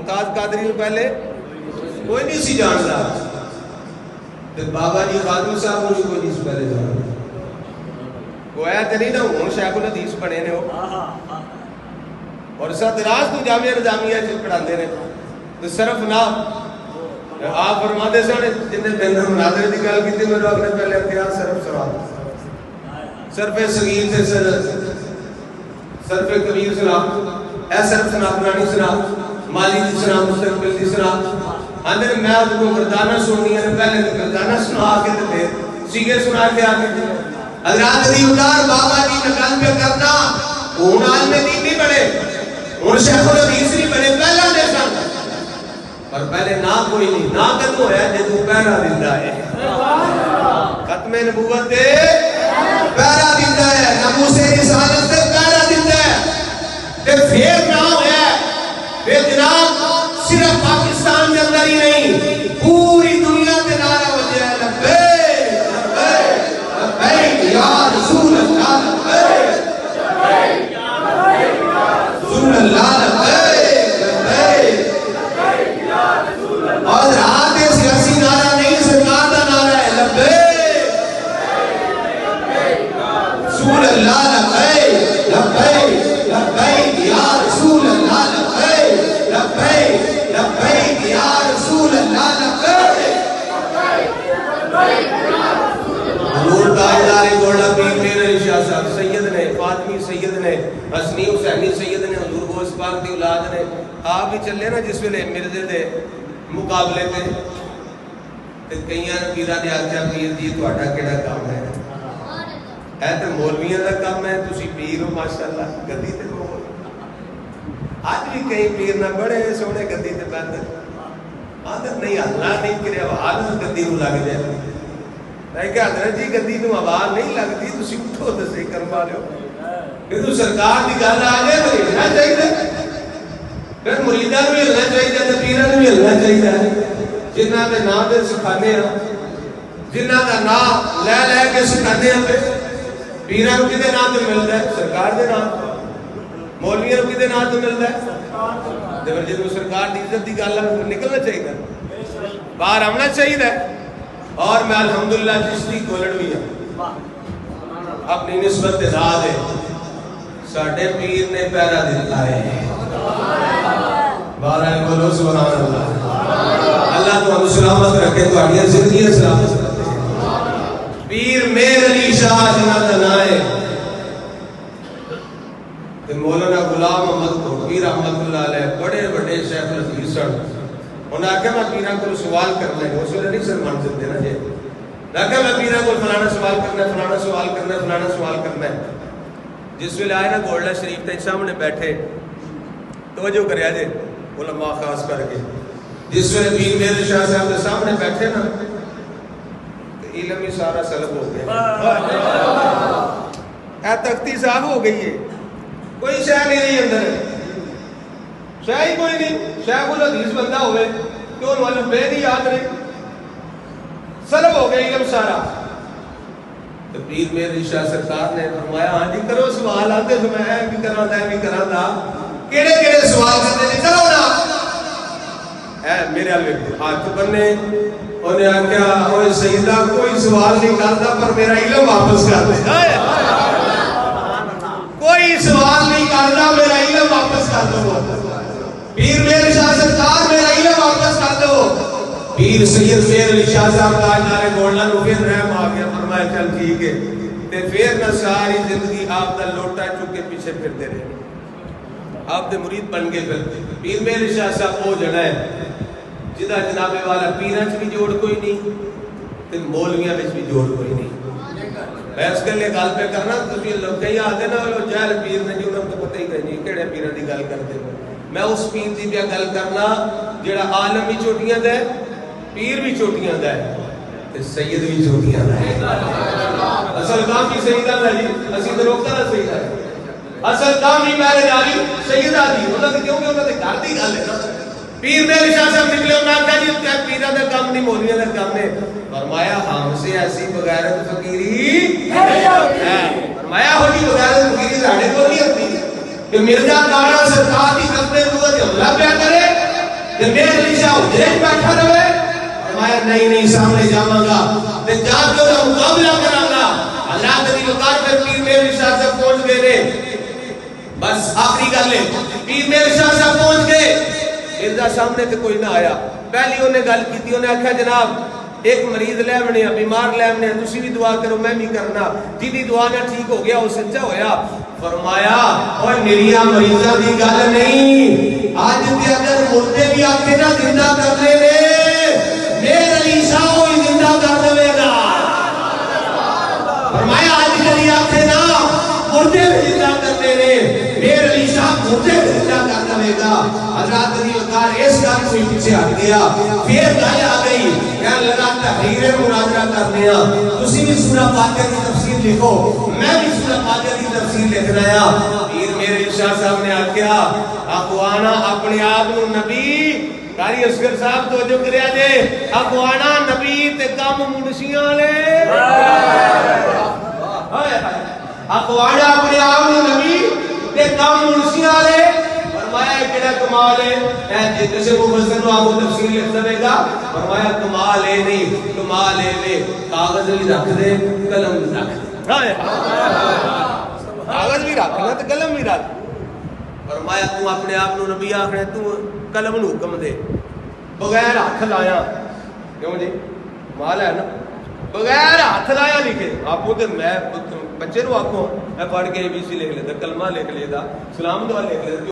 ممتاز قادری پہلے کوئی نہیں سی جانتا، بابا جی خادم صاحب کو کوئی نہیں سی پہلے جانتا، گویا تو نہیں نا ہوں شیخ الحدیث بنے نے ہو اور ساتھ راز تو جامعہ نظامیہ پڑھا دے رہے تو صرف نام آپ فرما دے سانے جنہیں بندر مناظرے کی گل کی میرے اپنے پہلے اختیار صرف سوال صرف صغیر سے صرف کبیر سنا اے صرف سنا پرانی سنا مالی دی سنا مستقبل دی سنا اندر میں اس کو گردانہ سننی ہے پہلے گردانہ سنا کے تو پھر سیگے سنا کے آگے حضرات دیودار بابا جی نے گل پہ کرنا ہوں عالم دین نہیں بڑے ہوں شیخ الحدیث نہیں بڑے پہلا دے سن پر پہلے نہ کوئی نہیں نہ کدو ہے جدو پہلا دندا ہے ختم نبوت دے پہلا دندا ہے ناموس رسالت دے پہلا دندا ہے تے پھر نہ ہویا پھر جناب صرف پاکستان کے اندر ہی نہیں پوری دنیا تے نعرہ بجیا لبیک لبیک لبیک یا رسول اللہ لبیک لبیک یا رسول اللہ لبیک لبیک اور رات سیاسی نعرہ نہیں سرکار دا نعرہ ہے لبیک رسول اللہ لبیک لبیک لبیک یا رسول اللہ لبیک لبیک لبیک یا رسول اللہ لبیک حضور تاجدار گولڈا پیر میرے شاہ صاحب سید نے فاطمی سید نے حسنی حسینی سید نے حضور غوث پاک دی اولاد نے آپ ہی چلے نا جس ویلے مرزے دے مقابلے تے کئیاں پیراں نے آکھیا پیر جی تہاڈا کیڑا کام ہے اے تے مولویاں دا کام ہے تسی پیر ہو ماشاءاللہ گدی تے بہو اج بھی کئی پیر نہ بڑے سونے گدی تے بیٹھے آدر نہیں اللہ نہیں کرے آواز گدی نو لگ جائے میں کہ حضرت جی گدی نو آواز نہیں لگتی تسی اٹھو تے صحیح کروا لیو کہ تو سرکار دی گل آ جائے تو ہلنا چاہیے پھر مریداں بھی ہلنا چاہیے تے پیراں بھی ہلنا چاہیے جنہاں دے نام تے سکھانے ہاں جنہاں دا نام لے لے کے سکھانے ہاں پہ پیراں نو کدے نام تے ملدا ہے سرکار دے نام مولویاں نو کدے نام تے ملدا ہے تے پھر جدوں سرکار دی عزت دی گل ہے نکلنا چاہیے باہر آنا چاہیے اور میں الحمدللہ چشتی کولڑ بھی ہوں اپنی نسبت ذات ہے ساڈے پیر نے پہلا دیتا ہے بارہ بولو سبحان اللہ اللہ تو ہم سلامت رکھے تو آڑیاں زندگیاں سلامت رکھے پیر میر علی شاہ جنہ تنائے مولانا غلام محمد پیر رحمت اللہ علیہ بڑے بڑے شیخ الحدیث سن انہوں نے کہا میں پیراں کو سوال کرنا ہے اس ویلے نہیں سر مان سکتے نا جی میں کہا میں پیراں کو فلانا سوال کرنا ہے فلانا سوال کرنا ہے فلانا سوال کرنا ہے جس ویلے آئے نا گولڈا شریف تے سامنے بیٹھے توجہ کریا جے علماء خاص کر کے جس ویلے پیر میر شاہ صاحب کے سامنے بیٹھے نا علم ہی سارا سلب ہو گیا اے تختی صاحب ہو گئی ہے کوئی شاہ نہیں رہی اندر شاہ ہی کوئی نہیں شیخ الحدیث بندہ ہوئے تو انہوں نے بے نہیں یاد رہے سلب ہو گئی علم سارا تو پیر میرے شاہ سرکار نے فرمایا ہاں جی کرو سوال آتے تو میں اے بھی کرا دا کیڑے کیڑے سوال کرتے ہیں کرو نا اے میرے علیہ ہاتھ بننے انہیں آکھیا اوہ سیدہ کوئی سوال نہیں کرتا پر میرا علم واپس کر دے کوئی سوال نہیں کرتا میرا علم واپس کر دو پیر میرے شاہ سرکار میرا علم واپس کر دو پیر سید میر علی شاہ صاحب تاجدار گولڈا نو پھر رحم آ گیا فرمایا چل ٹھیک ہے تے پھر نہ ساری زندگی آپ دا لوٹا چک کے پیچھے پھرتے رہے آپ دے مرید بن گئے پھر پیر میرے شاہ صاحب وہ جڑا ہے جدا جناب والا پیراں چ بھی جوڑ کوئی نہیں تے مولویاں وچ بھی جوڑ کوئی نہیں بحث کر لے گل پہ کرنا تسی لوگ کہیں آدھے نا وہ جہل پیر نے جو انہوں کو پتہ ہی نہیں کیڑے پیراں دی گل کرتے میں اس پیر دی پہ گل کرنا جڑا عالم بھی چوٹیاں دا ہے پیر بھی چوٹیاں دا ہے تے سید بھی چوٹیاں دا ہے اصل کام کی سیدہ دا جی اسی تو روکتا نا سیدہ ہے اصل کام ہی میرے جاری سیدہ دی انہوں نے کیوں کہ انہوں نے گھر دی گل ہے نا پیر میرے شاہ صاحب نکلے انہوں نے کہا جی پیرہ دا کام نہیں مولیاں دا کام ہے فرمایا ہم سے ایسی بغیرت فقیری فرمایا ہوئی بغیرت فقیری ساڑھے کو نہیں ہوتی کہ مرزا کارا سرکار کی قدمے نبوت حملہ پیا کرے تے میرے علی شاہ حجرے بیٹھا رہے فرمایا نہیں سامنے جاواں گا تے جا کے دا مقابلہ کراں گا حضرت علی وقار پہ پیر میرے علی شاہ سے پہنچ گئے نے بس آخری گل ہے پیر میرے شاہ صاحب پہنچ گئے مرزا سامنے تے کوئی نہ آیا پہلی انہیں گل کی انہیں آکھا جناب ایک مریض لے آنے بیمار لے آنے تسی بھی دعا کرو میں بھی کرنا جی دعا نہ ٹھیک ہو گیا وہ سچا ہویا فرمایا اور میریا مریضہ دی گل نہیں آج تے اگر مردے بھی آکھے نہ زندہ کر لے میرے علی شاہ ہوئی زندہ کر دے گا فرمایا آج کلی آکھے نا مردے بھی زندہ کر دے میرے علی شاہ مردے بھی زندہ کر دے گا حضرت علی وقار اس گل سے پیچھے ہٹ گیا پھر گل آ گئی کہنے لگا تحریر مناظرہ کرنے تسی بھی سورہ فاتحہ کی تفسیر لکھو میں بھی سورہ فاتحہ کی تفسیر لکھنا ہے پیر میرے شاہ صاحب نے آکھیا اخوانا اپنے آپ نو نبی قاری اصغر صاحب توجہ کریا جے اخوانا نبی تے کم منشیاں لے اخوانا اپنے آپ نو نبی تے کم منشیاں لے فرمایا کیڑا کمال ہے جیسے وہ مفسر نو آپ تفسیر لکھ دے گا فرمایا کمال ہے نہیں کمال ہے کاغذ بھی رکھ دے قلم بھی رکھ دے کاغذ بھی رکھنا تے قلم بھی رکھ فرمایا تو اپنے آپ نو نبی آکھنا تو قلم نو حکم دے بغیر ہاتھ لایا کیوں جی کمال ہے نا بغیر ہاتھ لایا لکھے آپ تے میں بچے نو آکھو میں پڑھ کے ABC لکھ لیتا کلمہ لکھ لیتا سلام دعا لکھ لیتا